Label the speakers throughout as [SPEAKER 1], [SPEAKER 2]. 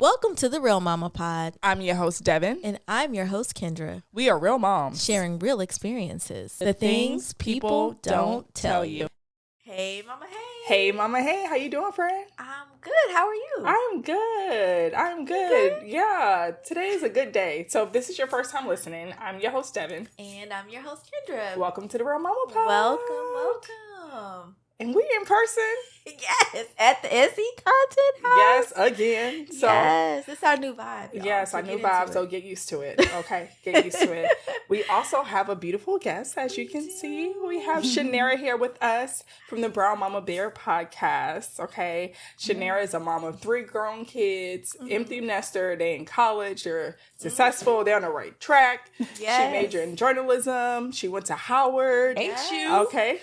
[SPEAKER 1] Welcome to the Real Mama Pod.
[SPEAKER 2] I'm your host, Devin.
[SPEAKER 1] And I'm your host, Kendra.
[SPEAKER 2] We are real moms.
[SPEAKER 1] Sharing real experiences. The things people don't tell you. Hey, Mama, hey.
[SPEAKER 2] Hey, Mama, hey. How you doing, friend?
[SPEAKER 1] I'm good. How are you?
[SPEAKER 2] I'm good. Yeah, today is a good day. So if this is your first time listening, I'm your host, Devin.
[SPEAKER 1] And I'm your host, Kendra.
[SPEAKER 2] Welcome to the Real Mama Pod.
[SPEAKER 1] Welcome.
[SPEAKER 2] And we in person.
[SPEAKER 1] Yes, at the SE Content House.
[SPEAKER 2] Yes, again. So,
[SPEAKER 1] yes, it's our new vibe. Y'all.
[SPEAKER 2] Yes, our new vibe. So get used to it. Okay, get used to it. We also have a beautiful guest, as you can see. We have Shanera here with us from the Brown Mama Bear podcast. Okay, Shanera is a mom of 3 grown kids, empty nester. They in college. They're successful. They're on the right track.
[SPEAKER 1] Yes.
[SPEAKER 2] She majored in journalism. She went to Howard.
[SPEAKER 1] Ain't you?
[SPEAKER 2] Okay,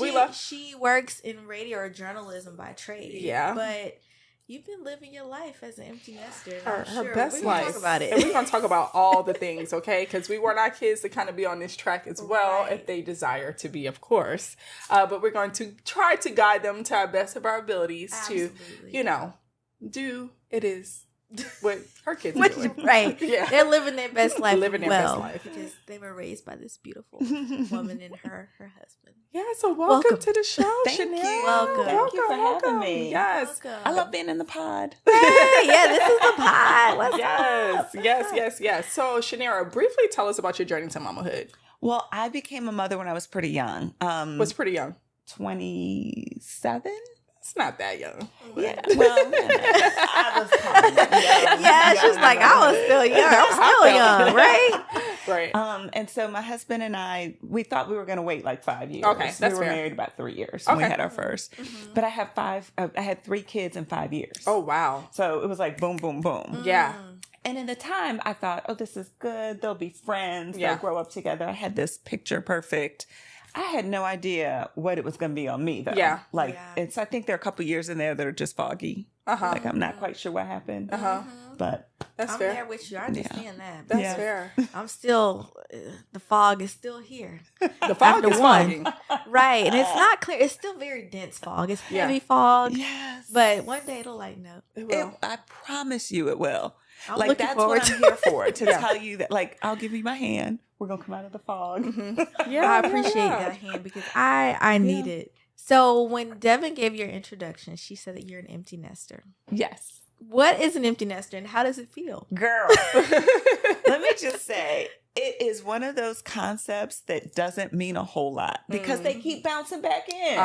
[SPEAKER 2] we love.
[SPEAKER 1] She works in radio or journalism by trade.
[SPEAKER 2] Yeah.
[SPEAKER 1] But you've been living your life as an empty nester.
[SPEAKER 2] Her best life.
[SPEAKER 1] Talk about it.
[SPEAKER 2] And we're going to talk about all the things, okay? Because we want our kids to kind of be on this track as well, if they desire to be, of course. But we're going to try to guide them to our best of our abilities to, do it is what her kids are doing.
[SPEAKER 1] Right.
[SPEAKER 2] Yeah.
[SPEAKER 1] They're living their best life.
[SPEAKER 2] Best life.
[SPEAKER 1] Because they were raised by this beautiful woman and her husband.
[SPEAKER 2] Yeah, so welcome to the show,
[SPEAKER 3] Thank
[SPEAKER 2] Shanera.
[SPEAKER 3] you.
[SPEAKER 1] Welcome.
[SPEAKER 3] Thank you for having me.
[SPEAKER 2] Yes.
[SPEAKER 1] Welcome.
[SPEAKER 3] I love being in the pod.
[SPEAKER 1] Hey, yeah, this is the pod. What's up?
[SPEAKER 2] Yes. So, Shanera, briefly tell us about your journey to mamahood.
[SPEAKER 3] Well, I became a mother when I was pretty young.
[SPEAKER 2] Was pretty young.
[SPEAKER 3] 27?
[SPEAKER 2] It's not that young.
[SPEAKER 3] Yeah. Well, I was kind of young.
[SPEAKER 1] Yeah, she's like, I was still young. I'm still young, right?
[SPEAKER 2] Right.
[SPEAKER 3] And so my husband and I, we thought we were going to wait like 5 years.
[SPEAKER 2] Okay, that's
[SPEAKER 3] we were
[SPEAKER 2] fair.
[SPEAKER 3] married about 3 years when we
[SPEAKER 2] Okay.
[SPEAKER 3] had our first. But I had 3 kids in 5 years.
[SPEAKER 2] Oh, wow.
[SPEAKER 3] So it was like boom, boom, boom.
[SPEAKER 2] Yeah.
[SPEAKER 3] And in the time, I thought, oh, this is good. They'll be friends.
[SPEAKER 2] Yeah.
[SPEAKER 3] They'll grow up together. I had this picture perfect. I had no idea what it was going to be on me, though.
[SPEAKER 2] Yeah.
[SPEAKER 3] It's. I think there are a couple years in there that are just foggy. Like, I'm not quite sure what happened. But
[SPEAKER 2] That's
[SPEAKER 1] I'm
[SPEAKER 2] fair.
[SPEAKER 1] there with you. I understand that.
[SPEAKER 2] That's
[SPEAKER 3] Yeah.
[SPEAKER 2] fair.
[SPEAKER 1] I'm still, the fog is still here.
[SPEAKER 2] The fog
[SPEAKER 1] After
[SPEAKER 2] is
[SPEAKER 1] one.
[SPEAKER 2] fogging.
[SPEAKER 1] Right. And it's not clear. It's still very dense fog. It's
[SPEAKER 2] Yeah.
[SPEAKER 1] heavy fog.
[SPEAKER 3] yes.
[SPEAKER 1] But one day it'll lighten up.
[SPEAKER 2] It will.
[SPEAKER 3] I promise you it will.
[SPEAKER 1] I'm
[SPEAKER 3] like,
[SPEAKER 1] looking
[SPEAKER 3] that's
[SPEAKER 1] forward
[SPEAKER 3] what I'm
[SPEAKER 1] to
[SPEAKER 3] here for, to
[SPEAKER 2] Yeah.
[SPEAKER 3] tell you that, like, I'll give you my hand. We're going to come out of the fog.
[SPEAKER 2] Yeah,
[SPEAKER 1] I appreciate that hand because I need it. So when Devin gave your introduction, she said that you're an empty nester.
[SPEAKER 3] Yes.
[SPEAKER 1] What is an empty nester and how does it feel?
[SPEAKER 3] Girl, let me just say, it is one of those concepts that doesn't mean a whole lot because they keep bouncing back in.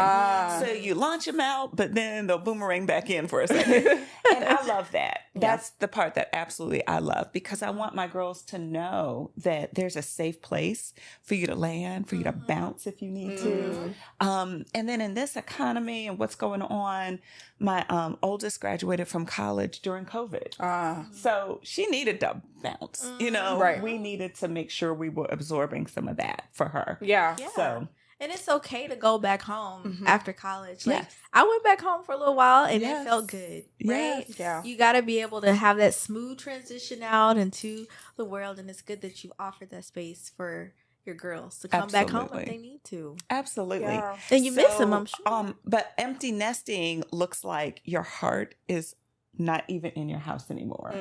[SPEAKER 3] So you launch them out, but then they'll boomerang back in for a second. And I love that. That's the part that absolutely I love because I want my girls to know that there's a safe place for you to land, for you to bounce if you need to. And then in this economy and what's going on, my oldest graduated from college during COVID. So she needed to bounce,
[SPEAKER 2] Right.
[SPEAKER 3] We needed to make sure we were absorbing some of that for her.
[SPEAKER 2] Yeah.
[SPEAKER 1] Yeah.
[SPEAKER 3] So
[SPEAKER 1] And it's okay to go back home after college. Like
[SPEAKER 3] Yes.
[SPEAKER 1] I went back home for a little while and
[SPEAKER 3] Yes.
[SPEAKER 1] it felt good. Right?
[SPEAKER 3] Yes.
[SPEAKER 2] Yeah.
[SPEAKER 1] You got to be able to have that smooth transition out into the world. And it's good that you've offered that space for your girls to come back home if
[SPEAKER 3] Absolutely.
[SPEAKER 1] they need to.
[SPEAKER 3] absolutely.
[SPEAKER 2] Yeah.
[SPEAKER 1] And you miss them, I'm sure.
[SPEAKER 3] But empty nesting looks like your heart is not even in your house anymore.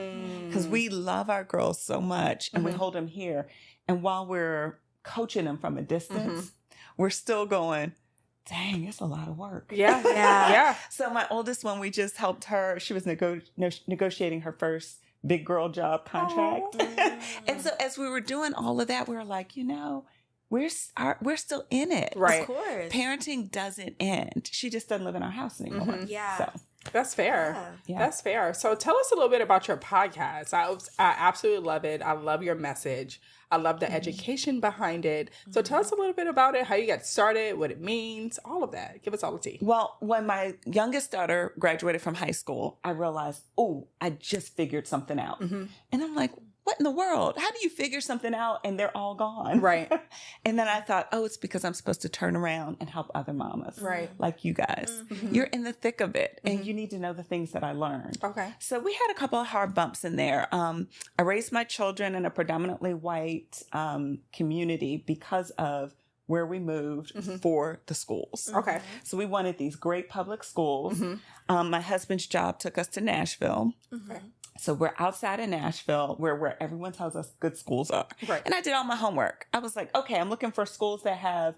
[SPEAKER 3] Because we love our girls so much and we hold them here. And while we're coaching them from a distance, we're still going, dang, it's a lot of work.
[SPEAKER 2] Yeah.
[SPEAKER 1] Yeah.
[SPEAKER 2] Yeah.
[SPEAKER 3] So my oldest one, we just helped her. She was negotiating her first big girl job contract. And so as we were doing all of that, we were like, we're still in it.
[SPEAKER 2] Right.
[SPEAKER 1] Of course.
[SPEAKER 3] Parenting doesn't end. She just doesn't live in our house anymore.
[SPEAKER 1] Yeah.
[SPEAKER 3] So
[SPEAKER 2] That's fair.
[SPEAKER 3] Yeah.
[SPEAKER 2] That's fair. So tell us a little bit about your podcast. I absolutely love it. I love your message. I love the education behind it. So tell us a little bit about it, how you got started, what it means, all of that. Give us all the tea.
[SPEAKER 3] Well, when my youngest daughter graduated from high school, I realized, I just figured something out. And I'm like, what in the world? How do you figure something out and they're all gone?
[SPEAKER 2] Right.
[SPEAKER 3] And then I thought, it's because I'm supposed to turn around and help other mamas.
[SPEAKER 2] Right.
[SPEAKER 3] Like you guys. You're in the thick of it and you need to know the things that I learned.
[SPEAKER 2] Okay.
[SPEAKER 3] So we had a couple of hard bumps in there. I raised my children in a predominantly white community because of where we moved for the schools.
[SPEAKER 2] Okay.
[SPEAKER 3] So we wanted these great public schools. My husband's job took us to Nashville.
[SPEAKER 2] Okay.
[SPEAKER 3] So we're outside of Nashville where everyone tells us good schools are.
[SPEAKER 2] Right.
[SPEAKER 3] And I did all my homework. I was like, okay, I'm looking for schools that have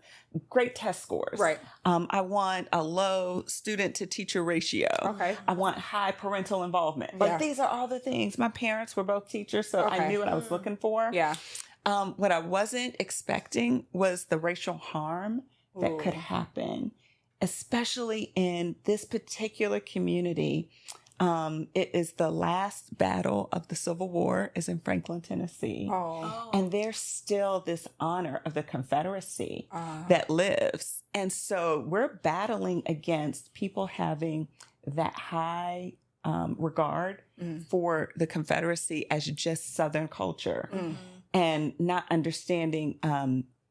[SPEAKER 3] great test scores.
[SPEAKER 2] Right.
[SPEAKER 3] I want a low student to teacher ratio.
[SPEAKER 2] Okay.
[SPEAKER 3] I want high parental involvement. Like these are all the things. My parents were both teachers, so I knew what I was looking for.
[SPEAKER 2] Yeah.
[SPEAKER 3] What I wasn't expecting was the racial harm that could happen, especially in this particular community. It is the last battle of the Civil War is in Franklin, Tennessee. And there's still this honor of the Confederacy that lives. And so we're battling against people having that high regard for the Confederacy as just Southern culture and not understanding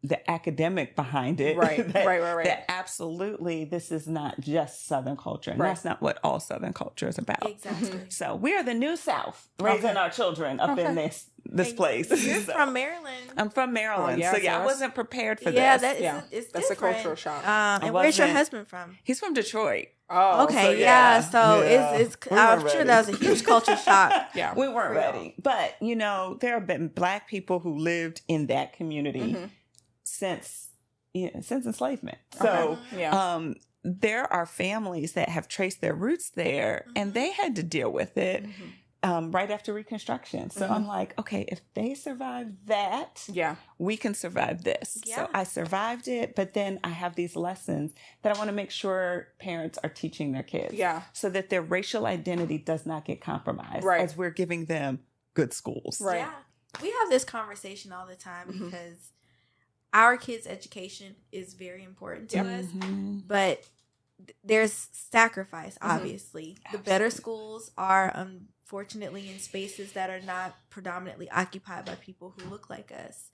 [SPEAKER 3] the academic behind it.
[SPEAKER 2] Right.
[SPEAKER 3] That absolutely this is not just Southern culture. And that's not what all Southern culture is about.
[SPEAKER 1] Exactly.
[SPEAKER 3] So we are the New South, raising our children up in this place.
[SPEAKER 1] You're from Maryland.
[SPEAKER 3] I'm from Maryland.
[SPEAKER 2] Oh, yeah,
[SPEAKER 3] I wasn't prepared for
[SPEAKER 1] yeah,
[SPEAKER 3] this.
[SPEAKER 1] It's
[SPEAKER 2] that's a
[SPEAKER 1] different.
[SPEAKER 2] cultural shock.
[SPEAKER 1] And where's your husband from?
[SPEAKER 3] He's from Detroit.
[SPEAKER 2] Oh,
[SPEAKER 1] okay,
[SPEAKER 2] so
[SPEAKER 1] it's
[SPEAKER 3] We
[SPEAKER 1] I'm
[SPEAKER 3] weren't
[SPEAKER 1] sure
[SPEAKER 3] ready.
[SPEAKER 1] that was a huge culture shock.
[SPEAKER 2] Yeah.
[SPEAKER 3] We weren't ready. But, there have been Black people who lived in that community since enslavement. So there are families that have traced their roots there and they had to deal with it right after Reconstruction. So I'm like, okay, if they survived that, we can survive this.
[SPEAKER 1] Yeah.
[SPEAKER 3] So I survived it, but then I have these lessons that I want to make sure parents are teaching their kids.
[SPEAKER 2] Yeah.
[SPEAKER 3] So that their racial identity does not get compromised as we're giving them good schools.
[SPEAKER 2] Right.
[SPEAKER 1] Yeah. We have this conversation all the time because our kids' education is very important to us, but there's sacrifice, obviously. The better schools are unfortunately in spaces that are not predominantly occupied by people who look like us.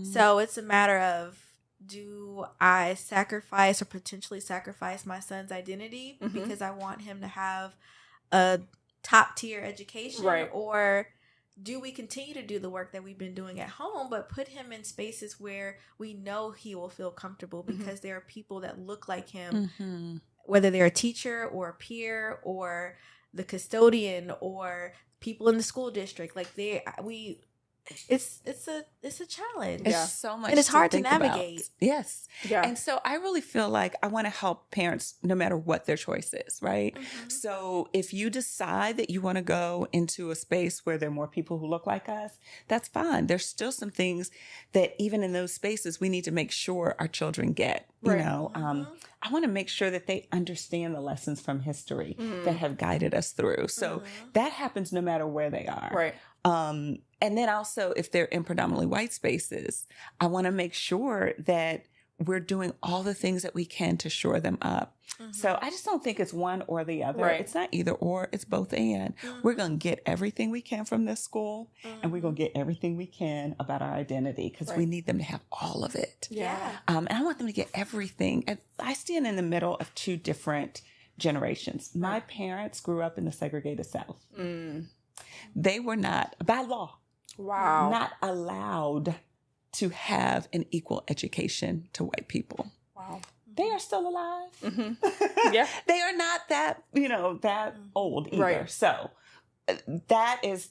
[SPEAKER 1] So it's a matter of, do I sacrifice or potentially sacrifice my son's identity because I want him to have a top tier education?
[SPEAKER 2] Right.
[SPEAKER 1] Or do we continue to do the work that we've been doing at home, but put him in spaces where we know he will feel comfortable because there are people that look like him, whether they're a teacher or a peer or the custodian or people in the school district. Like it's a challenge.
[SPEAKER 3] It's so much,
[SPEAKER 1] and it's hard to
[SPEAKER 3] think about.
[SPEAKER 1] navigate.
[SPEAKER 3] Yes.
[SPEAKER 2] Yeah.
[SPEAKER 3] And so I really feel like I want to help parents no matter what their choice is, right? So if you decide that you want to go into a space where there are more people who look like us, that's fine. There's still some things that even in those spaces we need to make sure our children get. You know, I want to make sure that they understand the lessons from history that have guided us through. So that happens no matter where they are.
[SPEAKER 2] Right.
[SPEAKER 3] And then also, if they're in predominantly white spaces, I want to make sure that we're doing all the things that we can to shore them up. So I just don't think it's one or the other.
[SPEAKER 2] Right.
[SPEAKER 3] It's not either or, it's both and. We're going to get everything we can from this school and we're going to get everything we can about our identity because we need them to have all of it.
[SPEAKER 2] Yeah.
[SPEAKER 3] And I want them to get everything. And I stand in the middle of two different generations. My parents grew up in the segregated South. They were not, by law, not allowed to have an equal education to white people.
[SPEAKER 2] Wow.
[SPEAKER 3] They are still alive.
[SPEAKER 2] Yeah.
[SPEAKER 3] They are not that, that old either.
[SPEAKER 2] Right.
[SPEAKER 3] So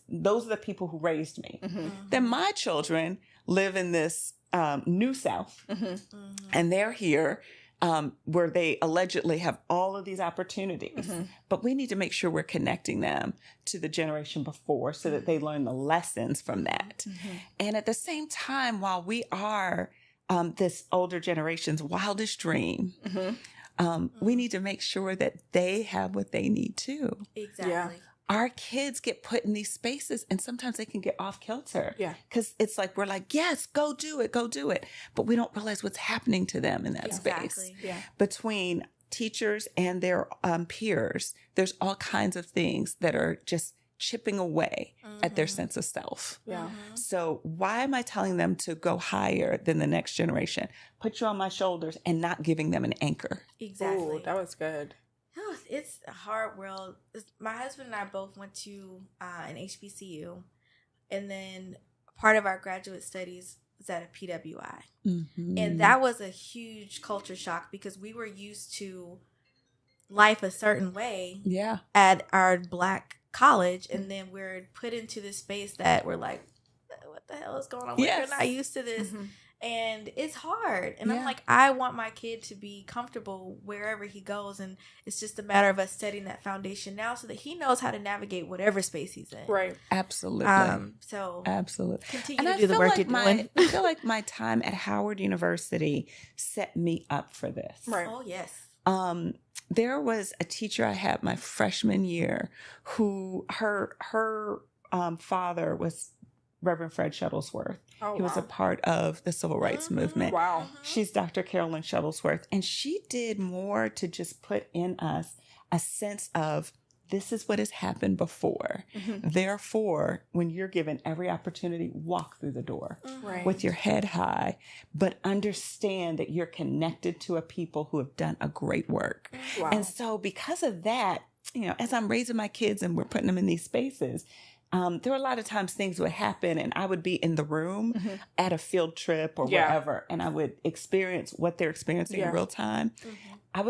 [SPEAKER 3] those are the people who raised me. Then my children live in this new South and they're here where they allegedly have all of these opportunities. But we need to make sure we're connecting them to the generation before so that they learn the lessons from that. And at the same time, while we are this older generation's wildest dream, we need to make sure that they have what they need too.
[SPEAKER 1] Exactly.
[SPEAKER 2] Yeah.
[SPEAKER 3] Our kids get put in these spaces and sometimes they can get off kilter.
[SPEAKER 2] Yeah.
[SPEAKER 3] Because it's like, we're like, yes, go do it. But we don't realize what's happening to them in that space.
[SPEAKER 1] Exactly.
[SPEAKER 2] Yeah.
[SPEAKER 3] Between teachers and their peers, there's all kinds of things that are just chipping away at their sense of self.
[SPEAKER 2] Yeah.
[SPEAKER 3] So why am I telling them to go higher than the next generation? Put you on my shoulders and not giving them an anchor.
[SPEAKER 1] Exactly.
[SPEAKER 2] Ooh, that was good.
[SPEAKER 1] Oh, it's a hard world. My husband and I both went to an HBCU, and then part of our graduate studies was at a PWI.
[SPEAKER 3] Mm-hmm.
[SPEAKER 1] And that was a huge culture shock because we were used to life a certain way at our Black college. And then we're put into this space that we're like, what the hell is going on? We're not used to this. Mm-hmm. And it's hard. And I'm like, I want my kid to be comfortable wherever he goes. And it's just a matter of us setting that foundation now so that he knows how to navigate whatever space he's in.
[SPEAKER 2] Right.
[SPEAKER 3] Absolutely.
[SPEAKER 1] So
[SPEAKER 3] absolutely.
[SPEAKER 1] Continue to do the work you're doing.
[SPEAKER 3] I feel like my time at Howard University set me up for this.
[SPEAKER 2] Right.
[SPEAKER 1] Oh, yes.
[SPEAKER 3] There was a teacher I had my freshman year who her father was Reverend Fred Shuttlesworth.
[SPEAKER 2] Oh,
[SPEAKER 3] he was a part of the civil rights movement.
[SPEAKER 2] Wow.
[SPEAKER 3] She's Dr. Carolyn Shuttlesworth. And she did more to just put in us a sense of this is what has happened before. Mm-hmm. Therefore, when you're given every opportunity, walk through the door with your head high, but understand that you're connected to a people who have done a great work. Wow. And so because of that, as I'm raising my kids and we're putting them in these spaces, there were a lot of times things would happen and I would be in the room at a field trip or wherever, and I would experience what they're experiencing in real time. Mm-hmm. I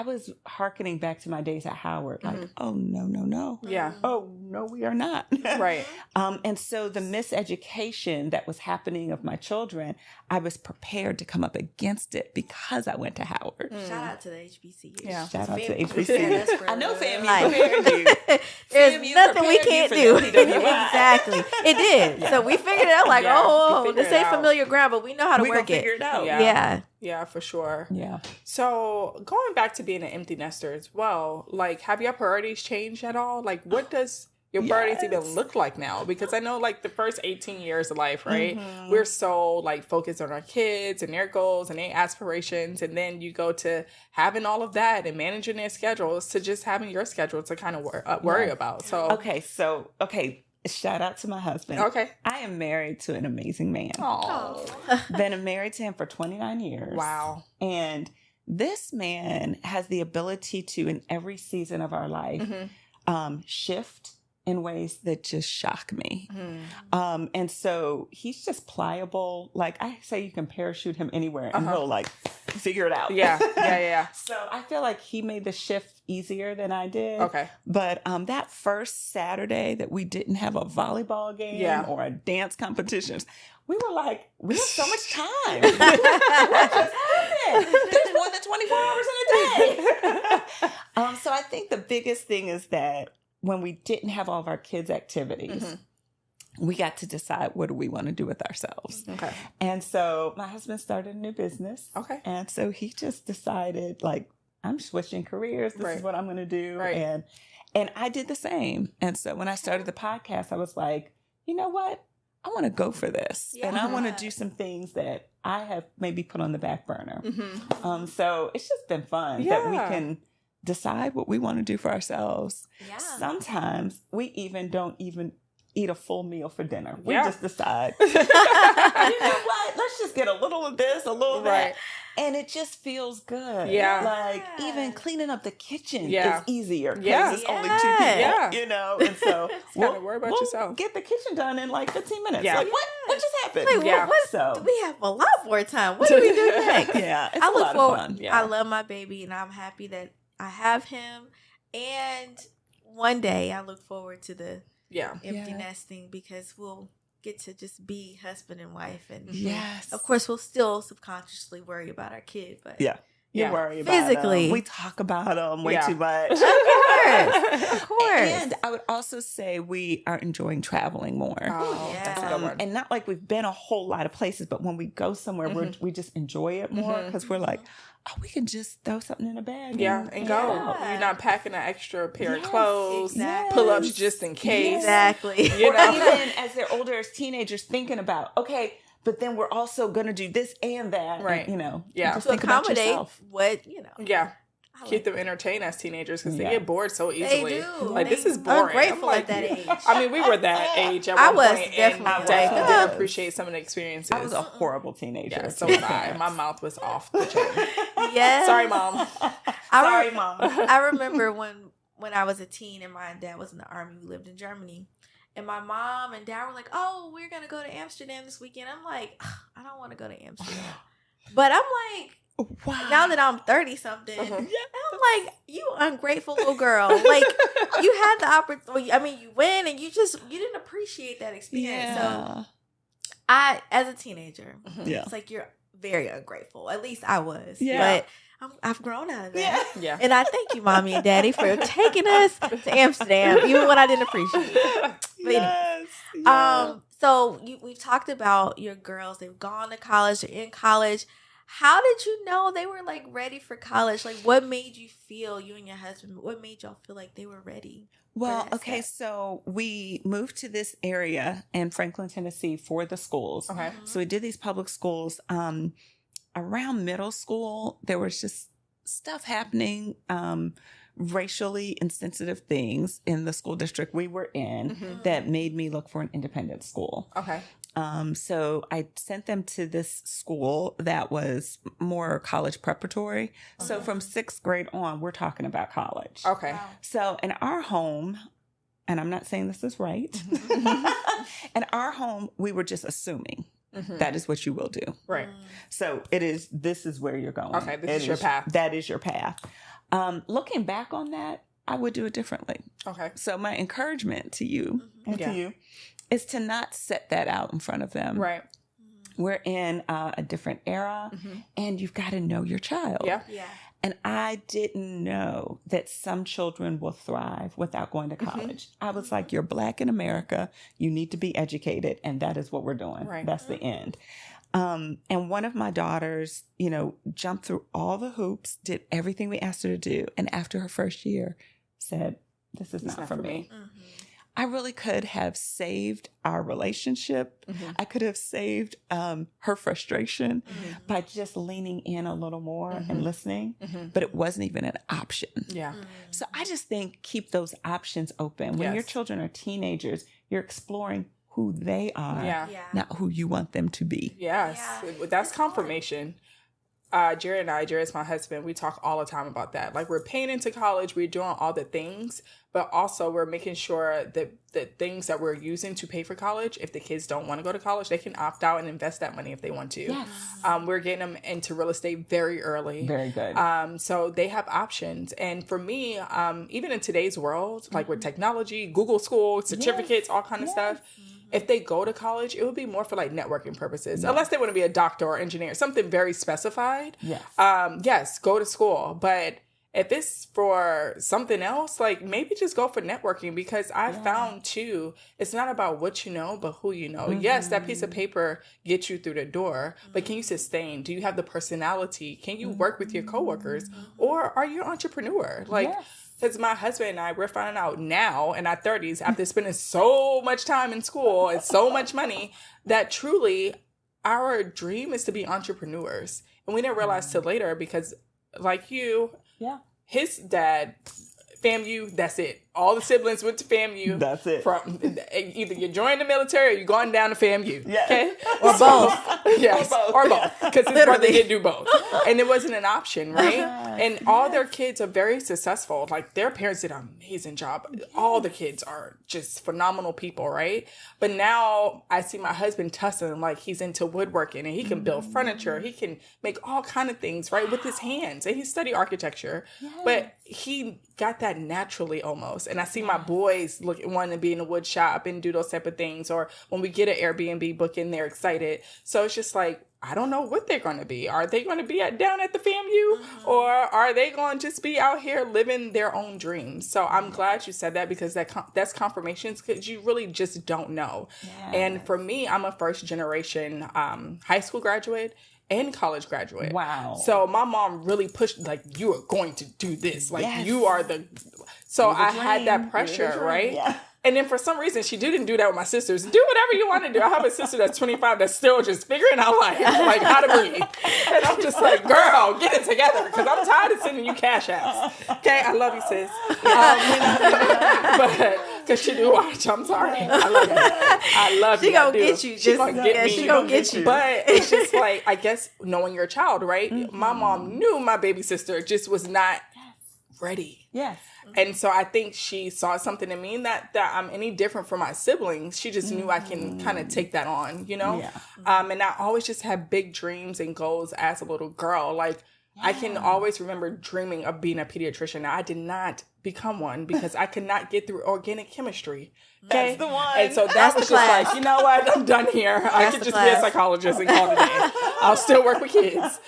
[SPEAKER 3] was hearkening back to my days at Howard, like, oh, no.
[SPEAKER 2] Yeah.
[SPEAKER 3] Oh, no, we are not.
[SPEAKER 2] Right.
[SPEAKER 3] And so the miseducation that was happening of my children, I was prepared to come up against it because I went to Howard.
[SPEAKER 1] Shout out to the HBCU.
[SPEAKER 3] Yeah. Shout out to the HBCU. I know FAMU prepared you.
[SPEAKER 1] There's nothing we can't do. Exactly. It did. Yeah. So we figured it out like, this ain't familiar ground, but we know how to work it.
[SPEAKER 3] Figure it out.
[SPEAKER 1] Yeah.
[SPEAKER 2] Yeah, for sure.
[SPEAKER 3] Yeah.
[SPEAKER 2] So going back to being an empty nester as well, like, have your priorities changed at all? Like, what does your priorities even look like now? Because I know, like, the first 18 years of life, right? Mm-hmm. We're so, like, focused on our kids and their goals and their aspirations. And then you go to having all of that and managing their schedules to just having your schedule to kind of worry about. So
[SPEAKER 3] Okay. Shout out to my husband.
[SPEAKER 2] Okay.
[SPEAKER 3] I am married to an amazing man.
[SPEAKER 2] Oh.
[SPEAKER 3] Been married to him for 29 years.
[SPEAKER 2] Wow.
[SPEAKER 3] And this man has the ability to, in every season of our life, shift in ways that just shock me. And so he's just pliable. Like, I say you can parachute him anywhere and he'll, like, figure it out.
[SPEAKER 2] Yeah.
[SPEAKER 3] So I feel like he made the shift easier than I did.
[SPEAKER 2] Okay.
[SPEAKER 3] But that first Saturday that we didn't have a volleyball game or a dance competition, we were like, we have so much time. What just happened? There's more than 24 hours in a day. So I think the biggest thing is that when we didn't have all of our kids' activities, we got to decide what do we want to do with ourselves.
[SPEAKER 2] Okay.
[SPEAKER 3] And so my husband started a new business.
[SPEAKER 2] Okay.
[SPEAKER 3] And so he just decided, like, I'm switching careers. This is what I'm going to do.
[SPEAKER 2] Right.
[SPEAKER 3] And I did the same. And so when I started the podcast, I was like, you know what? I want to go for this. Yeah. And I want to do some things that I have maybe put on the back burner. So it's just been fun that we can decide what we want to do for ourselves. Yeah. Sometimes we don't even eat a full meal for dinner. We just decide, you know what? Let's just get a little of this, a little of that. And it just feels good.
[SPEAKER 2] Yeah.
[SPEAKER 3] Like, even cleaning up the kitchen is easier.
[SPEAKER 2] Yeah.
[SPEAKER 3] It's only 2 people, you know? And so
[SPEAKER 2] we'll worry about yourself.
[SPEAKER 3] Get the kitchen done in like 15 minutes.
[SPEAKER 2] Yeah.
[SPEAKER 3] Like, what just happened?
[SPEAKER 1] Like, we have a lot more time. What do we do next?
[SPEAKER 3] Yeah. It's a lot of fun.
[SPEAKER 1] Yeah. I love my baby and I'm happy that I have him. And one day I look forward to the empty nesting because we'll get to just be husband and wife, and of course we'll still subconsciously worry about our kid, but
[SPEAKER 3] you worry about
[SPEAKER 1] physically
[SPEAKER 3] them. We talk about them way too much.
[SPEAKER 1] Of course.
[SPEAKER 3] And I would also say we are enjoying traveling more.
[SPEAKER 2] That's a good one.
[SPEAKER 3] And not like we've been a whole lot of places, but when we go somewhere, we just enjoy it more because we're like, oh, we can just throw something in a bag.
[SPEAKER 2] And go. You're not packing an extra pair of clothes, pull-ups just in case.
[SPEAKER 1] Exactly.
[SPEAKER 3] You know? Or even as they're older, as teenagers, thinking about, okay, but then we're also going to do this and that.
[SPEAKER 2] Right.
[SPEAKER 3] And, you know,
[SPEAKER 2] just
[SPEAKER 1] to accommodate what, you know.
[SPEAKER 2] Yeah. Keep them entertained as teenagers because they get bored so easily.
[SPEAKER 1] They do.
[SPEAKER 2] Like, this is boring.
[SPEAKER 1] I'm grateful at that age.
[SPEAKER 2] I mean, we were that age at one point. And definitely didn't appreciate some of the experiences.
[SPEAKER 3] I was a horrible teenager.
[SPEAKER 2] Yeah, so was I. My mouth was off the chain.
[SPEAKER 1] Yes.
[SPEAKER 2] Sorry, Mom.
[SPEAKER 3] Sorry, Mom.
[SPEAKER 1] I remember when I was a teen and my dad was in the Army, we lived in Germany. And my mom and dad were like, "Oh, we're gonna go to Amsterdam this weekend." I'm like, I don't want to go to Amsterdam. But I'm like, wow. Now that I'm 30-something, I'm like, you ungrateful little girl. Like, you had the opportunity. I mean, you win, and you didn't appreciate that experience. So, as a teenager, it's like you're very ungrateful. At least I was. Yeah. But I've grown out of that. Yeah. And I thank you, Mommy and Daddy, for taking us to Amsterdam, even when I didn't appreciate it. But anyway, so we've talked about your girls. They've gone to college. They're in college. How did you know they were like ready for college? Like, what made you feel, you and your husband, what made y'all feel like they were ready?
[SPEAKER 3] Well, okay, so we moved to this area in Franklin, Tennessee for the schools. Okay. So we did these public schools. Around middle school, there was just stuff happening, racially insensitive things in the school district we were in that made me look for an independent school. Okay. So I sent them to this school that was more college preparatory. Okay. So from 6th grade on, we're talking about college. Okay. Wow. So in our home, and I'm not saying this is right, in our home, we were just assuming. That is what you will do. Right. So this is where you're going. Okay, this is your path. That is your path. Looking back on that, I would do it differently. Okay. So my encouragement to you and to you is to not set that out in front of them. Right. We're in a different era and you've got to know your child. Yeah. Yeah. And I didn't know that some children will thrive without going to college. I was like, you're Black in America. You need to be educated. And that is what we're doing. Right. That's the end. And one of my daughters, jumped through all the hoops, did everything we asked her to do. And after her first year said, this is not for me. I really could have saved our relationship. I could have saved her frustration by just leaning in a little more and listening, but it wasn't even an option. Yeah. So I just think keep those options open. When your children are teenagers, you're exploring who they are, not who you want them to be.
[SPEAKER 2] Yes, that's confirmation. Jared's my husband, we talk all the time about that. Like, we're paying into college, we're doing all the things, but also we're making sure that the things that we're using to pay for college, if the kids don't want to go to college, they can opt out and invest that money if they want to. Yes. We're getting them into real estate very early. Very good. So they have options. And for me, even in today's world, like with technology, Google School, certificates, all kind of stuff, if they go to college, it would be more for like networking purposes, unless they want to be a doctor or engineer, something very specified. Yes. Yes, go to school. But if it's for something else, like maybe just go for networking, because I found too, it's not about what you know, but who you know. Yes, that piece of paper gets you through the door, but can you sustain? Do you have the personality? Can you work with your coworkers? Or are you an entrepreneur? Like, because my husband and I, we're finding out now in our 30s, after spending so much time in school and so much money, that truly our dream is to be entrepreneurs. And we didn't realize till later, because like you, his dad, FAMU, that's it. All the siblings went to FAMU. That's it. From either you joined the military or you going down to FAMU. Yeah. Okay? Or both. Yes. Or both. Because his brother did do both. And it wasn't an option, right? And all their kids are very successful. Like, their parents did an amazing job. All the kids are just phenomenal people, right? But now I see my husband tussling, like he's into woodworking and he can build furniture. He can make all kind of things, right, with his hands. And he studied architecture. But he got that naturally almost. And I see my boys wanting to be in a wood shop and do those type of things. Or when we get an Airbnb booking, they're excited. So it's just like, I don't know what they're going to be. Are they going to be down at the FAMU? Or are they going to just be out here living their own dreams? So I'm glad you said that, because that's confirmation, because you really just don't know. Yes. And for me, I'm a first generation high school graduate and college graduate. Wow. So my mom really pushed, like, you are going to do this. Like, you are the... So I had that pressure, right? Yeah. And then for some reason, she didn't do that with my sisters. Do whatever you want to do. I have a sister that's 25 that's still just figuring out life, like how to breathe. And I'm just like, girl, get it together, because I'm tired of sending you cash apps. Okay, I love you, sis. But because she do watch, I'm sorry. I love you. I love you. She gonna get you. She gonna get me. She gonna get you. But it's just like, I guess knowing your child, right? My mom knew my baby sister just was not ready.
[SPEAKER 3] Yes.
[SPEAKER 2] And so I think she saw something in me, and that I'm any different from my siblings. She just knew I can kind of take that on, you know?
[SPEAKER 3] Yeah.
[SPEAKER 2] And I always just had big dreams and goals as a little girl. Like, I can always remember dreaming of being a pediatrician. Now, I did not become one because I could not get through organic chemistry. Okay?
[SPEAKER 3] That's the one.
[SPEAKER 2] And so that was just like, you know what? I'm done here. I could just be a psychologist and call it a day. I'll still work with kids.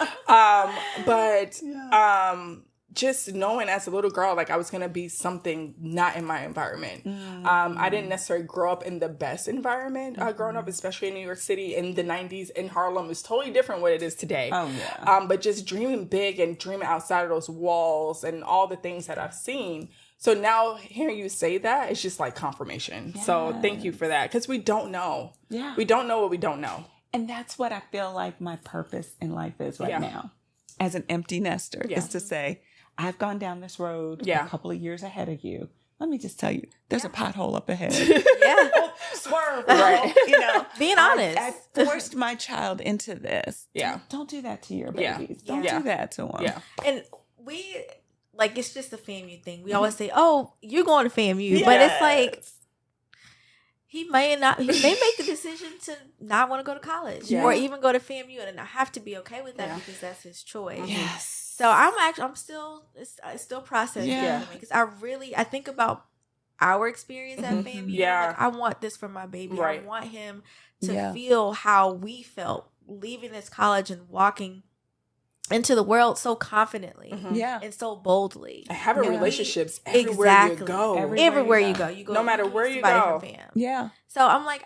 [SPEAKER 2] Just knowing as a little girl, like I was going to be something not in my environment. I didn't necessarily grow up in the best environment growing up, especially in New York City in the 90s. In Harlem is totally different what it is today.
[SPEAKER 3] Oh, yeah.
[SPEAKER 2] But just dreaming big and dreaming outside of those walls and all the things that I've seen. So now hearing you say that, it's just like confirmation. Yes. So thank you for that. Because we don't know.
[SPEAKER 3] Yeah.
[SPEAKER 2] We don't know what we don't know.
[SPEAKER 3] And that's what I feel like my purpose in life is right now. As an empty nester is to say, I've gone down this road a couple of years ahead of you. Let me just tell you, there's a pothole up ahead. Swerve. Right. You know,
[SPEAKER 1] being honest.
[SPEAKER 3] I forced my child into this.
[SPEAKER 2] Yeah.
[SPEAKER 3] Don't do that to your babies. Don't
[SPEAKER 2] do
[SPEAKER 3] that to them.
[SPEAKER 2] Yeah.
[SPEAKER 1] And we, like, it's just a FAMU thing. We always say, oh, you're going to FAMU. But it's like, he may make the decision to not want to go to college or even go to FAMU, and I have to be okay with that because that's his choice.
[SPEAKER 3] Yes.
[SPEAKER 1] So I'm still processing because I think about our experience at FAMU.
[SPEAKER 2] Yeah.
[SPEAKER 1] Like, I want this for my baby.
[SPEAKER 2] Right.
[SPEAKER 1] I want him to feel how we felt leaving this college and walking into the world so confidently and so boldly.
[SPEAKER 2] And having relationships everywhere you go.
[SPEAKER 1] Everywhere you go. You go
[SPEAKER 2] no matter where you go.
[SPEAKER 1] Yeah. So I'm like,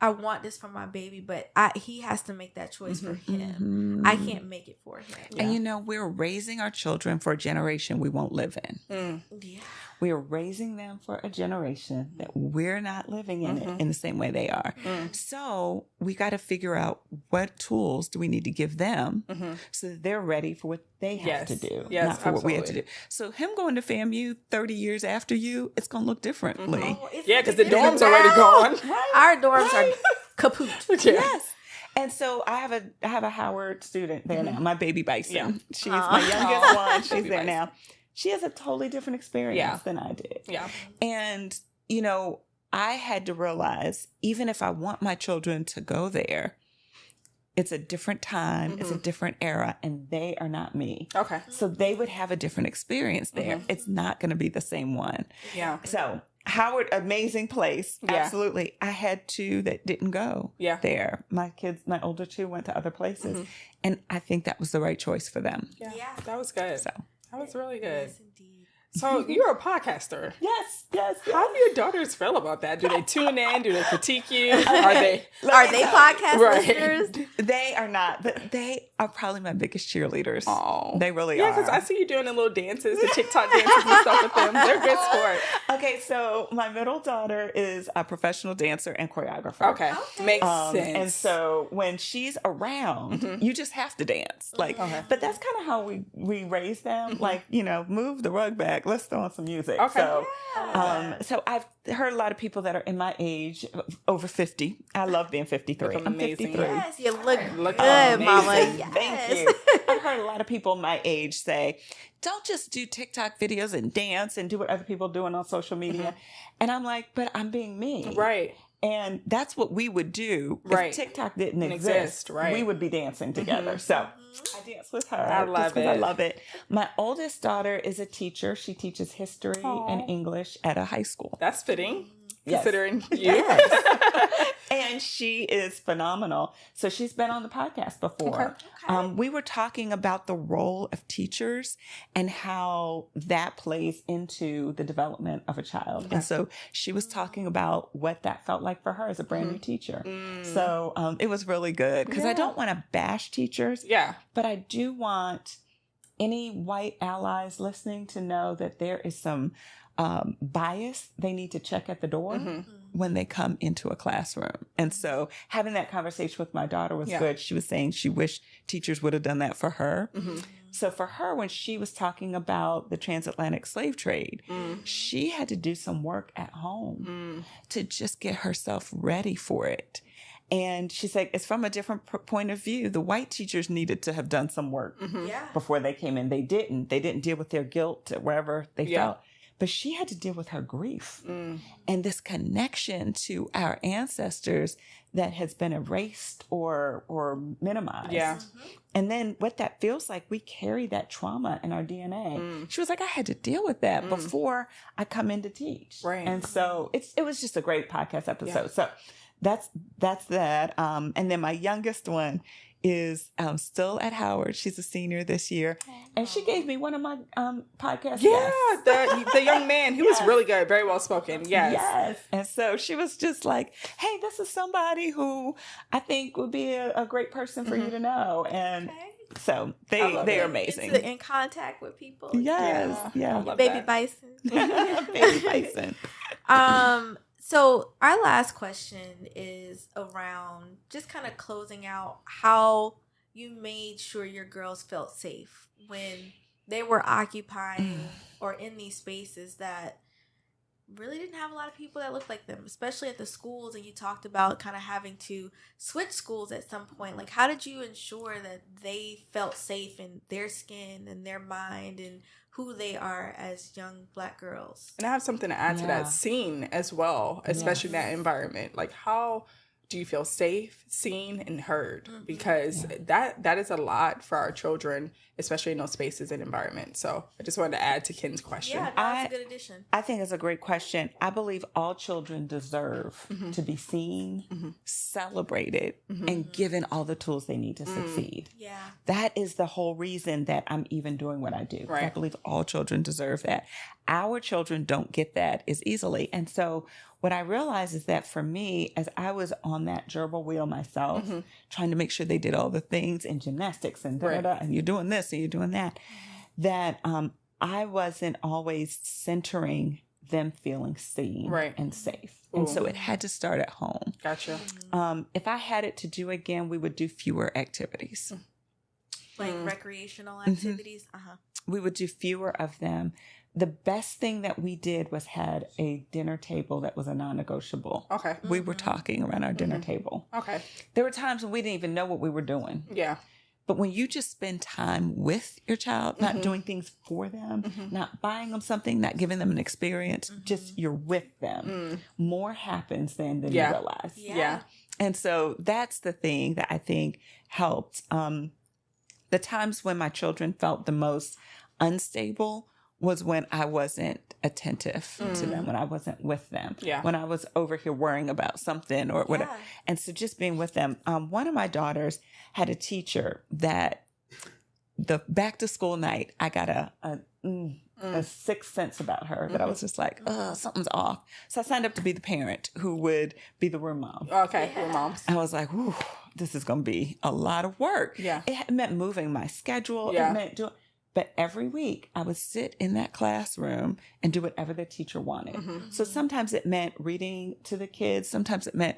[SPEAKER 1] I want this for my baby, but he has to make that choice for him. I can't make it for him.
[SPEAKER 3] And you know, we're raising our children for a generation we won't live in.
[SPEAKER 1] Yeah.
[SPEAKER 3] We are raising them for a generation that we're not living in it in the same way they are. So we got to figure out what tools do we need to give them so that they're ready for what they have to do, not for what we have to do. So him going to FAMU 30 years after you, it's going to look differently.
[SPEAKER 2] Because the dorm's already gone.
[SPEAKER 1] Right. Our dorms are kaput.
[SPEAKER 3] Yes. And so I have a Howard student there now, my baby Bison. Yeah. She's my youngest one. She's there now. She has a totally different experience than I did. Yeah. And, you know, I had to realize, even if I want my children to go there, it's a different time, it's a different era, and they are not me. Okay. So they would have a different experience there. It's not going to be the same one. Yeah. So Howard, amazing place. Yeah. Absolutely. I had two that didn't go there. My kids, my older two, went to other places. And I think that was the right choice for them.
[SPEAKER 2] Yeah. That was good.
[SPEAKER 3] So
[SPEAKER 2] that was really good.
[SPEAKER 1] Yes, indeed.
[SPEAKER 2] So you're a podcaster.
[SPEAKER 3] Yes.
[SPEAKER 2] How do your daughters feel about that? Do they tune in? Do they critique you? Are they
[SPEAKER 1] podcast listeners?
[SPEAKER 3] They are not. They are probably my biggest cheerleaders. Oh, they really are.
[SPEAKER 2] Yeah, because I see you doing the little dances, the TikTok dances and stuff with them. They're good sport.
[SPEAKER 3] Okay, so my middle daughter is a professional dancer and choreographer.
[SPEAKER 2] Okay. Makes sense.
[SPEAKER 3] And so when she's around, you just have to dance. Like, but that's kind of how we raise them. Like, you know, move the rug back. Let's throw on some music. Okay. So I've heard a lot of people that are in my age, over 50. I love being 53. I'm 53.
[SPEAKER 1] Yes, you look good, Mama. Yes.
[SPEAKER 3] Thank you. I've heard a lot of people my age say, don't just do TikTok videos and dance and do what other people are doing on social media. And I'm like, but I'm being me.
[SPEAKER 2] Right.
[SPEAKER 3] And that's what we would do if TikTok didn't exist. Right. We would be dancing together. So I dance with her. I love it. My oldest daughter is a teacher. She teaches history and English at a high school.
[SPEAKER 2] That's fitting, considering you.
[SPEAKER 3] Yes. And she is phenomenal. So she's been on the podcast before. Okay. We were talking about the role of teachers and how that plays into the development of a child. Okay. And so she was talking about what that felt like for her as a brand new teacher. So it was really good because I don't want to bash teachers. Yeah. But I do want any white allies listening to know that there is some bias they need to check at the door when they come into a classroom. And so having that conversation with my daughter was good. She was saying she wished teachers would have done that for her. So for her, when she was talking about the transatlantic slave trade, she had to do some work at home to just get herself ready for it. And she's like, it's from a different point of view. The white teachers needed to have done some work before they came in. They didn't. They didn't deal with their guilt wherever they felt. But she had to deal with her grief and this connection to our ancestors that has been erased or minimized.
[SPEAKER 2] Yeah.
[SPEAKER 3] And then what that feels like, we carry that trauma in our DNA. She was like, I had to deal with that before I come in to teach.
[SPEAKER 2] Right.
[SPEAKER 3] And so it was just a great podcast episode. So that's that. And then my youngest one is still at Howard. She's a senior this year. And she gave me one of my podcast guests.
[SPEAKER 2] the young man. He was really good. Very well spoken. Yes.
[SPEAKER 3] And so she was just like, hey, this is somebody who I think would be a great person for you to know. And so they are amazing.
[SPEAKER 1] It's in contact with people.
[SPEAKER 3] Yes. Yeah.
[SPEAKER 1] Baby bison.
[SPEAKER 3] Baby bison.
[SPEAKER 1] So our last question is around just kind of closing out how you made sure your girls felt safe when they were occupying or in these spaces that really didn't have a lot of people that looked like them, especially at the schools. And you talked about kind of having to switch schools at some point. Like, how did you ensure that they felt safe in their skin and their mind and who they are as young Black girls?
[SPEAKER 2] And I have something to add to that scene as well, especially in that environment. Like, how do you feel safe, seen, and heard? Because that is a lot for our children, especially in those spaces and environments. So I just wanted to add to Ken's question.
[SPEAKER 1] Yeah, that's a good addition.
[SPEAKER 3] I think it's a great question. I believe all children deserve to be seen, celebrated, and given all the tools they need to succeed.
[SPEAKER 1] Yeah.
[SPEAKER 3] That is the whole reason that I'm even doing what I do.
[SPEAKER 2] Right.
[SPEAKER 3] I believe all children deserve that. Our children don't get that as easily. And so what I realized is that for me, as I was on that gerbil wheel myself, trying to make sure they did all the things in gymnastics and and you're doing this and you're doing that, that I wasn't always centering them feeling seen and safe. And so it had to start at home.
[SPEAKER 2] Gotcha.
[SPEAKER 3] If I had it to do again, we would do fewer activities.
[SPEAKER 1] Like recreational activities?
[SPEAKER 3] We would do fewer of them. The best thing that we did was had a dinner table that was a non-negotiable.
[SPEAKER 2] Okay.
[SPEAKER 3] We were talking around our dinner table.
[SPEAKER 2] Okay.
[SPEAKER 3] There were times when we didn't even know what we were doing.
[SPEAKER 2] Yeah.
[SPEAKER 3] But when you just spend time with your child, not doing things for them, not buying them something, not giving them an experience, just you're with them, more happens than you realize.
[SPEAKER 2] Yeah.
[SPEAKER 3] And so that's the thing that I think helped. The times when my children felt the most unstable was when I wasn't attentive to them, when I wasn't with them, when I was over here worrying about something or whatever. And so just being with them. One of my daughters had a teacher that the back to school night, I got a sixth sense about her that I was just like, something's off. So I signed up to be the parent who would be the room mom.
[SPEAKER 2] Okay, room moms.
[SPEAKER 3] I was like, whew, this is going to be a lot of work.
[SPEAKER 2] Yeah.
[SPEAKER 3] It meant moving my schedule. It meant doing... But every week I would sit in that classroom and do whatever the teacher wanted. So sometimes it meant reading to the kids. Sometimes it meant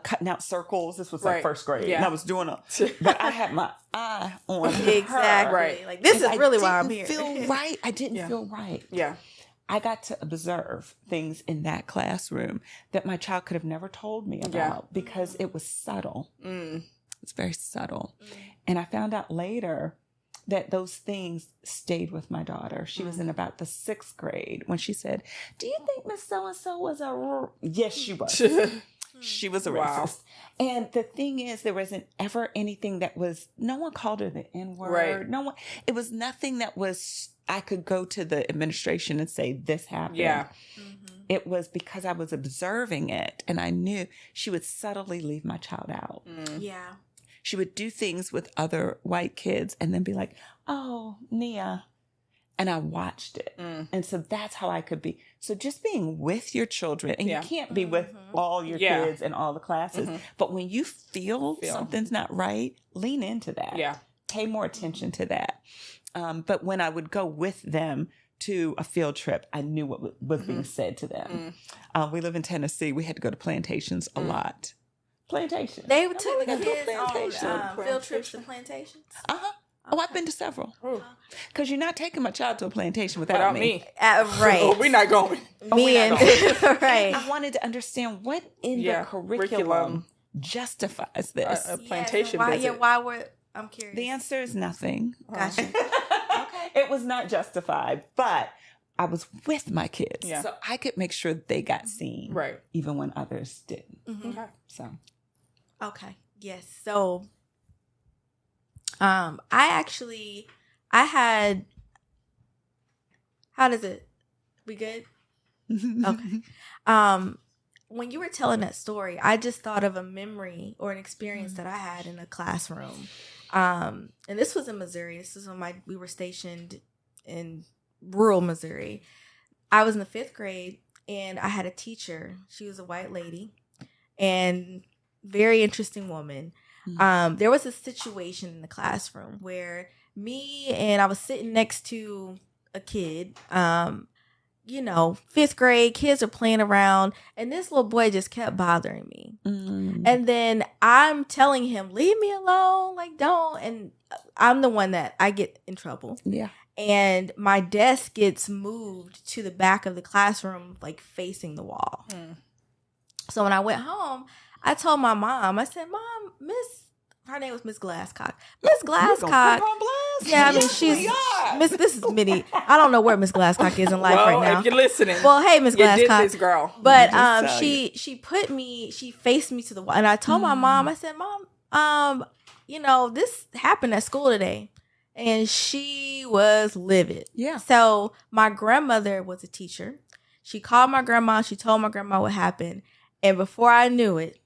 [SPEAKER 3] cutting out circles. This was like first grade. And I was doing but I had my eye on her.
[SPEAKER 2] Right.
[SPEAKER 1] Like, this is really why I'm here.
[SPEAKER 3] I didn't feel right.
[SPEAKER 2] Yeah.
[SPEAKER 3] I got to observe things in that classroom that my child could have never told me about because it was subtle. It's very subtle. And I found out later that those things stayed with my daughter. She was in about the 6th grade when she said, do you think Miss So-and-so was a... Yes, she was. She was a racist. And the thing is, there wasn't ever anything that was... No one called her the N-word.
[SPEAKER 2] Right.
[SPEAKER 3] No one... It was nothing that was... I could go to the administration and say, this happened.
[SPEAKER 2] Yeah.
[SPEAKER 3] It was because I was observing it and I knew she would subtly leave my child out.
[SPEAKER 1] Yeah.
[SPEAKER 3] She would do things with other white kids and then be like, oh, Nia. And I watched it. And so that's how I could be. So just being with your children, and you can't be with all your kids in all the classes, but when you feel something's not right, lean into that.
[SPEAKER 2] Yeah.
[SPEAKER 3] Pay more attention to that. But when I would go with them to a field trip, I knew what was being said to them. We live in Tennessee. We had to go to plantations a lot. Plantation.
[SPEAKER 1] They took the kids on field trips to plantations?
[SPEAKER 3] Oh, I've been to several. Because you're not taking my child to a plantation without me.
[SPEAKER 1] Right.
[SPEAKER 2] Oh, we're not going.
[SPEAKER 1] Me and right.
[SPEAKER 3] I wanted to understand what in the curriculum justifies this?
[SPEAKER 2] A plantation
[SPEAKER 1] why,
[SPEAKER 2] visit.
[SPEAKER 1] yeah, why were, I'm curious.
[SPEAKER 3] The answer is nothing.
[SPEAKER 1] Gotcha.
[SPEAKER 3] Okay. It was not justified, but I was with my kids.
[SPEAKER 2] Yeah.
[SPEAKER 3] So I could make sure they got seen.
[SPEAKER 2] Right.
[SPEAKER 3] Even when others didn't.
[SPEAKER 2] Okay.
[SPEAKER 3] So.
[SPEAKER 1] Okay. Yes. So, I had, how does it, we good? Okay. When you were telling that story, I just thought of a memory or an experience that I had in a classroom. And this was in Missouri. This is when we were stationed in rural Missouri. I was in the 5th grade and I had a teacher. She was a white lady and very interesting woman. There was a situation in the classroom where I was sitting next to a kid, 5th grade, kids are playing around, and this little boy just kept bothering me. And then I'm telling him, leave me alone, like, don't. And I'm the one that I get in trouble.
[SPEAKER 3] Yeah.
[SPEAKER 1] And my desk gets moved to the back of the classroom, like facing the wall. So when I went home, I told my mom, I said, Mom, her name was Miss Glasscock. Miss Glasscock. Yeah, I mean, she's this is Minnie. I don't know where Miss Glasscock is in life right now.
[SPEAKER 2] If you're listening,
[SPEAKER 1] well, hey, Miss Glasscock,
[SPEAKER 2] you did this, girl.
[SPEAKER 1] But she faced me to the wall, and I told my mom, I said, Mom, this happened at school today, and she was livid. Yeah. So my grandmother was a teacher. She called my grandma. She told my grandma what happened, and before I knew it,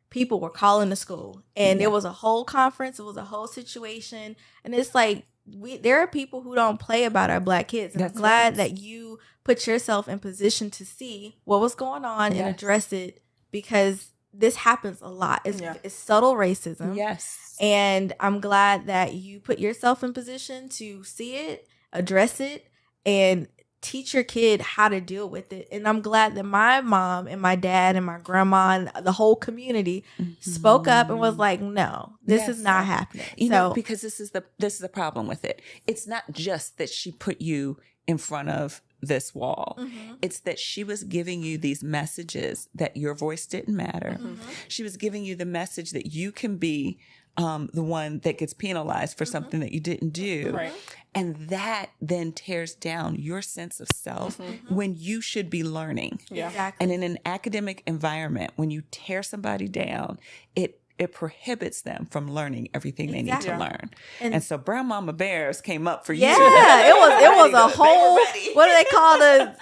[SPEAKER 1] people were calling the school, and it was a whole conference. It was a whole situation, and it's like there are people who don't play about our Black kids, and I'm glad that you put yourself in position to see what was going on and address it, because this happens a lot. It's subtle racism. Yes, and I'm glad that you put yourself in position to see it, address it, and teach your kid how to deal with it. And I'm glad that my mom and my dad and my grandma and the whole community spoke up and was like, no, this is not happening.
[SPEAKER 3] Because this is the problem with it. It's not just that she put you in front of this wall. It's that she was giving you these messages that your voice didn't matter. She was giving you the message that you can be the one that gets penalized for something that you didn't do. Right. And that then tears down your sense of self when you should be learning. Yeah. Exactly. And in an academic environment, when you tear somebody down, it prohibits them from learning everything they need to learn. And so Brown Mama Bears came up for you.
[SPEAKER 1] Yeah, it was a whole, what do they call the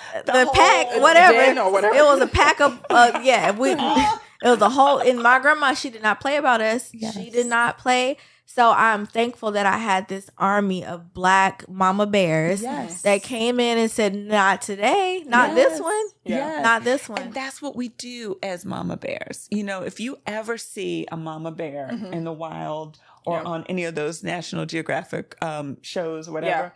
[SPEAKER 1] pack, whatever. It was a pack of, it was a whole, and my grandma, she did not play about us. Yes. She did not play. So I'm thankful that I had this army of Black Mama Bears that came in and said, not today, not this one, not this one.
[SPEAKER 3] And that's what we do as Mama Bears. If you ever see a Mama Bear in the wild or on any of those National Geographic shows or whatever,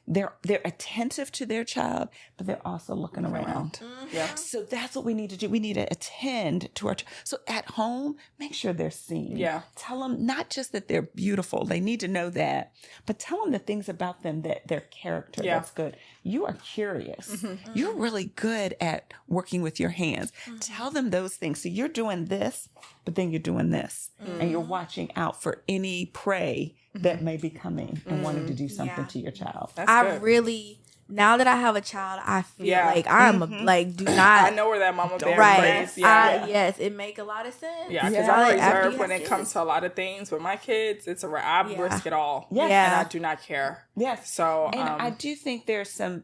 [SPEAKER 3] they're attentive to their child, but they're also looking around. Yeah. So that's what we need to do. We need to attend to our so at home, make sure they're seen. Yeah. Tell them not just that they're beautiful, they need to know that, but tell them the things about them, that their character that's good. You are curious. You're really good at working with your hands. Tell them those things. So you're doing this, but then you're doing this, and you're watching out for any prey that may be coming and wanting to do something to your child.
[SPEAKER 1] Now that I have a child, I feel like I'm do not.
[SPEAKER 2] I know where that Mama Bear is.
[SPEAKER 1] Yes, it make a lot of sense.
[SPEAKER 2] Yeah, because I'm reserved when it comes to a lot of things. With my kids, it's I risk it all. Yeah. And I do not care. Yes. So,
[SPEAKER 3] and I do think there's some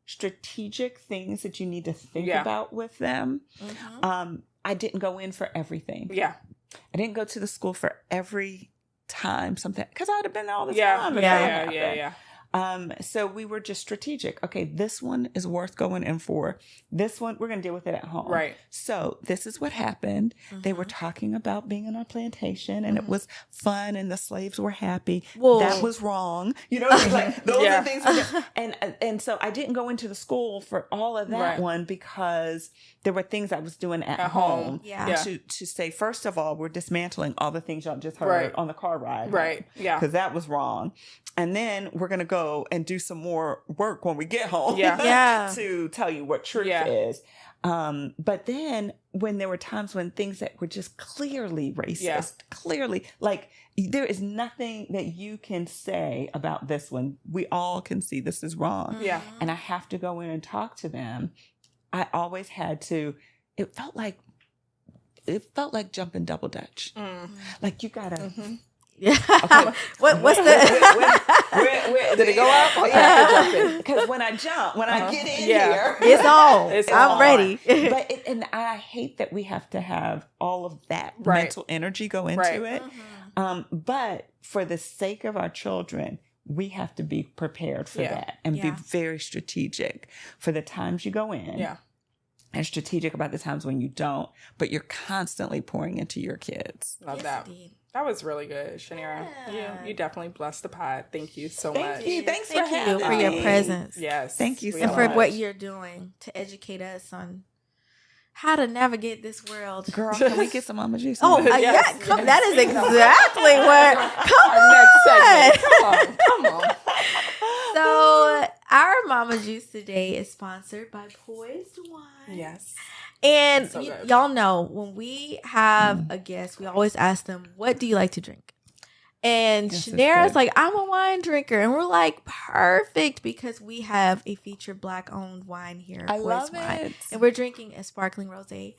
[SPEAKER 3] strategic things that you need to think about with them. I didn't go in for everything. Yeah. I didn't go to the school for every time something, because I'd have been there all the time. Yeah. So we were just strategic. Okay, this one is worth going in for. This one, we're going to deal with it at home. Right. So this is what happened. They were talking about being on our plantation, and it was fun, and the slaves were happy. Whoa. That was wrong. Like those are things. And so I didn't go into the school for all of that one, because there were things I was doing at home. To say, first of all, we're dismantling all the things y'all just heard on the car ride. Right. Yeah. Because that was wrong. And then we're going to go go and do some more work when we get home to tell you what truth is. But then when there were times when things that were just clearly racist, clearly, like, there is nothing that you can say about this one. We all can see this is wrong.
[SPEAKER 2] Yeah.
[SPEAKER 3] And I have to go in and talk to them. I always had to, it felt like jumping double dutch. Like, you gotta...
[SPEAKER 1] Yeah. Okay. What's the...
[SPEAKER 2] Did it go up? Okay.
[SPEAKER 3] Because when I get in here,
[SPEAKER 1] it's on. I'm ready.
[SPEAKER 3] But and I hate that we have to have all of that mental energy go into it. But for the sake of our children, we have to be prepared for that and be very strategic for the times you go in.
[SPEAKER 2] Yeah.
[SPEAKER 3] And strategic about the times when you don't, but you're constantly pouring into your kids.
[SPEAKER 2] Love that. Indeed. That was really good, Shanira.
[SPEAKER 1] Yeah.
[SPEAKER 2] You definitely blessed the pod. Thank you so much.
[SPEAKER 3] Thank you. Thanks
[SPEAKER 1] for your presence.
[SPEAKER 2] Yes.
[SPEAKER 3] Thank you so
[SPEAKER 1] much. And for
[SPEAKER 3] much.
[SPEAKER 1] what you're doing to educate us on how to navigate this world.
[SPEAKER 3] Girl, can we get some mama juice?
[SPEAKER 1] Oh,
[SPEAKER 2] yes.
[SPEAKER 1] That is exactly what.
[SPEAKER 2] Come on.
[SPEAKER 1] So, our Mama Juice today is sponsored by Poised Wine.
[SPEAKER 2] Yes.
[SPEAKER 1] And y'all know, when we have a guest, we always ask them, what do you like to drink? And Shanira's like, I'm a wine drinker. And we're like, perfect, because we have a featured Black-owned wine here.
[SPEAKER 3] I love it.
[SPEAKER 1] And we're drinking a sparkling rosé.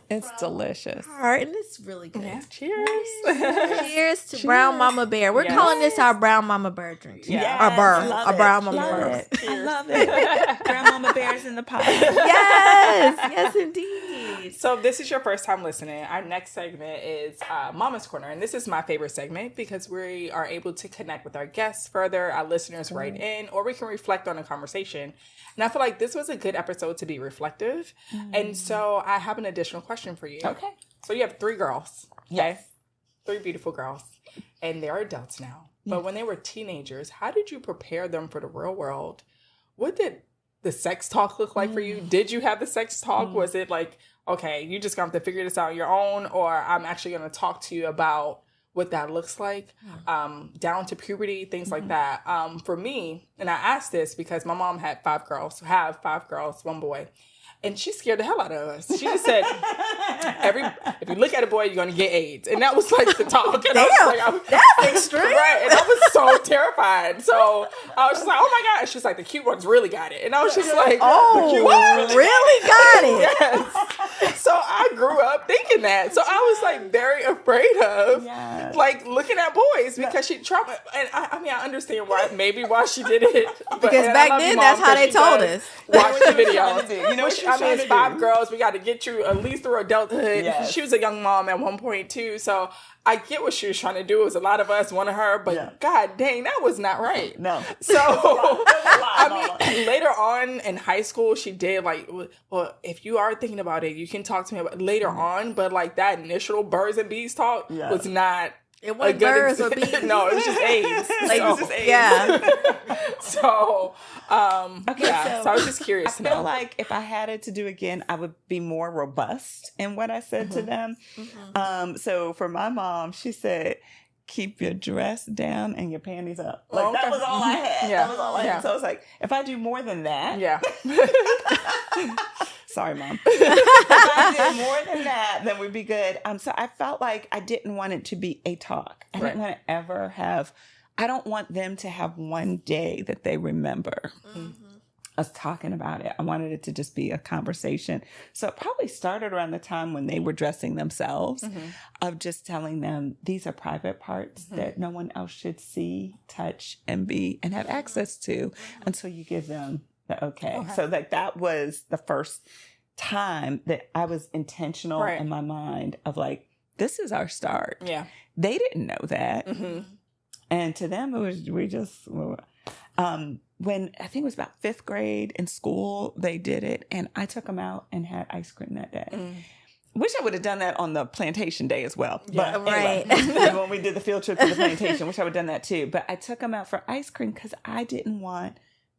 [SPEAKER 3] It's delicious.
[SPEAKER 1] And it's really good.
[SPEAKER 2] Yeah. Cheers.
[SPEAKER 1] Cheers to Brown Mama Bear. We're calling this our Brown Mama Bear drink.
[SPEAKER 3] Yeah.
[SPEAKER 1] Our Brown Mama Bear.
[SPEAKER 3] I love it. Brown Mama Bear's in the pot.
[SPEAKER 1] Yes, indeed.
[SPEAKER 2] So if this is your first time listening, our next segment is Mama's Corner. And this is my favorite segment because we are able to connect with our guests further, our listeners write in, or we can reflect on a conversation. And I feel like this was a good episode to be reflective. And so I have an additional question for you.
[SPEAKER 3] Okay.
[SPEAKER 2] So you have 3 girls.
[SPEAKER 3] Yes.
[SPEAKER 2] 3 beautiful girls. And they're adults now. But when they were teenagers, how did you prepare them for the real world? What did the sex talk look like for you? Did you have the sex talk? Was it like, okay, you just going to have to figure this out on your own, or I'm actually going to talk to you about what that looks like, down to puberty, things like that. For me, and I asked this because my mom had 5 girls, 1 boy. And she scared the hell out of us. She just said, if you look at a boy, you're going to get AIDS. And that was like the talk. And
[SPEAKER 1] That's extreme.
[SPEAKER 2] Right. And I was so terrified. So I was just like, oh my God. She's like, the cute ones really got it. And I was just like,
[SPEAKER 1] the cute ones really got it.
[SPEAKER 2] Yes. So I grew up thinking that. So I was like very afraid of like looking at boys because she trauma. And I mean, I understand why she did it.
[SPEAKER 1] Because back then, that's how they told us.
[SPEAKER 2] Watch the video. You know, I mean, it's 5 girls. We got to get you at least through adulthood. Yes. She was a young mom at one point too. So I get what she was trying to do. It was a lot of us, one of her, but God dang, that was not right.
[SPEAKER 3] No.
[SPEAKER 2] So, I mean, later on in high school, she did like, well, if you are thinking about it, you can talk to me about it later on. But like that initial birds and bees talk was not.
[SPEAKER 1] It wasn't birds or bees.
[SPEAKER 2] No, it was just AIDS.
[SPEAKER 1] Like, it was just AIDS. Yeah.
[SPEAKER 2] So, so I was just curious.
[SPEAKER 3] I feel like if I had it to do again, I would be more robust in what I said to them. So for my mom, she said, keep your dress down and your panties up. Like that was all I had. That was all I had. So I was like, if I do more than that. Sorry, Mom. If I did more than that, then we'd be good. So I felt like I didn't want it to be a talk. I didn't want to ever have, I don't want them to have one day that they remember us talking about it. I wanted it to just be a conversation. So it probably started around the time when they were dressing themselves, of just telling them these are private parts that no one else should see, touch, and have access to until you give them the okay. So like that was the first time that I was intentional in my mind of like, this is our start. Yeah. They didn't know that. And to them, it was, when I think it was about 5th grade in school, they did it. And I took them out and had ice cream that day. Wish I would have done that on the plantation day as well. But anyway, when we did the field trip to the plantation, wish I would have done that too. But I took them out for ice cream because I didn't want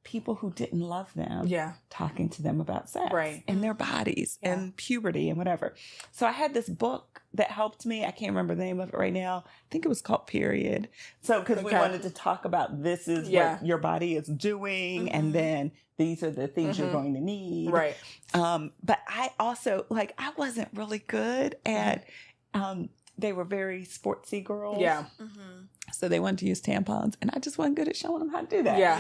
[SPEAKER 3] people who didn't love them talking to them about sex and their bodies and puberty and whatever. So I had this book that helped me. I can't remember the name of it right now. I think it was called Period. So because we wanted to talk about this is what your body is doing and then these are the things you're going to need.
[SPEAKER 2] Right.
[SPEAKER 3] But I also, like, I wasn't really good at, they were very sportsy girls.
[SPEAKER 2] Yeah.
[SPEAKER 3] So they wanted to use tampons, and I just wasn't good at showing them how to do that.
[SPEAKER 2] Yeah.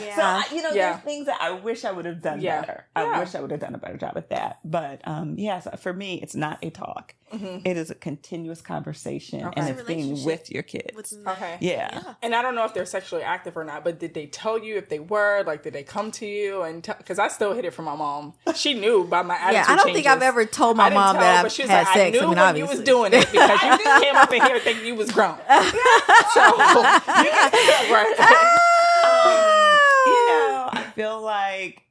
[SPEAKER 3] So, there's things that I wish I would have done better. I wish I would have done a better job at that. But, so for me, it's not a talk. It is a continuous conversation, and it's being with your kids. Yeah.
[SPEAKER 2] And I don't know if they're sexually active or not, but did they tell you if they were? Like, did they come to you? And because I still hid it from my mom. She knew by my attitude
[SPEAKER 1] I don't think I've ever told my mom that I've had sex.
[SPEAKER 2] I knew when you was doing it because you came up in here thinking you was grown. So,
[SPEAKER 3] I feel like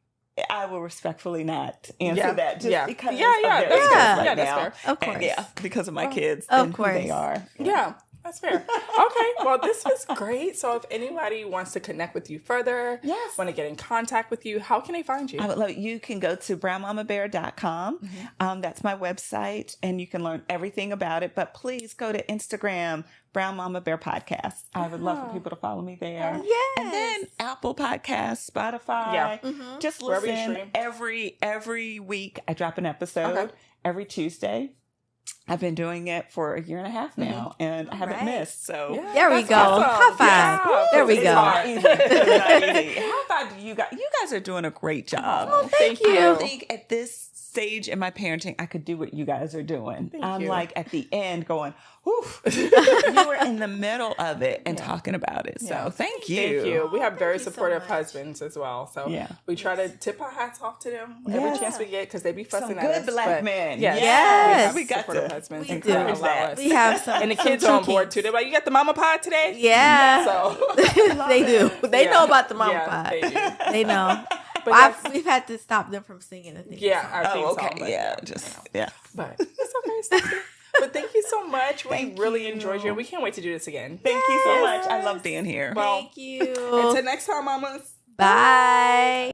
[SPEAKER 3] I will respectfully not answer that just because of their
[SPEAKER 2] that's
[SPEAKER 3] ages
[SPEAKER 2] fair. That's fair.
[SPEAKER 1] Of course.
[SPEAKER 3] Because of my kids
[SPEAKER 1] of
[SPEAKER 3] and
[SPEAKER 1] course.
[SPEAKER 3] who they are.
[SPEAKER 2] Yeah. That's fair. Okay. Well, this was great. So if anybody wants to connect with you further, want to get in contact with you, how can they find you?
[SPEAKER 3] I would love you can go to brownmamabear.com. That's my website, and you can learn everything about it. But please go to Instagram, Brown Mama Bear Podcast. I would love for people to follow me there. And then Apple Podcasts, Spotify. Just listen. Every week I drop an episode every Tuesday. I've been doing it for a year and a half now, and I haven't missed. So
[SPEAKER 1] there we go. Awesome. High five. Yeah. There we go.
[SPEAKER 3] How about you guys? You guys are doing a great job.
[SPEAKER 1] Oh, thank you.
[SPEAKER 3] I think at this stage in my parenting, I could do what you guys are doing. I'm like at the end going, oof. You were in the middle of it and talking about it. So thank you.
[SPEAKER 2] Thank you. We have very supportive husbands as well. So we try to tip our hats off to them every chance we get because they be fussing at us.
[SPEAKER 3] Good black men.
[SPEAKER 1] Yes.
[SPEAKER 2] We got supportive husbands.
[SPEAKER 1] We do.
[SPEAKER 2] That.
[SPEAKER 1] We have some.
[SPEAKER 2] And the kids are on board too. They're like, you got the mama pod today?
[SPEAKER 1] Yeah.
[SPEAKER 2] So
[SPEAKER 1] they do. They know about the mama pod.
[SPEAKER 2] They do.
[SPEAKER 1] They know. We've had to stop them from singing the theme song.
[SPEAKER 2] Our theme song. But it's okay. But thank you so much. We really enjoyed you. We can't wait to do this again.
[SPEAKER 3] Thank you so much. I love being here.
[SPEAKER 1] Thank you.
[SPEAKER 2] Until next time, mamas.
[SPEAKER 1] Bye.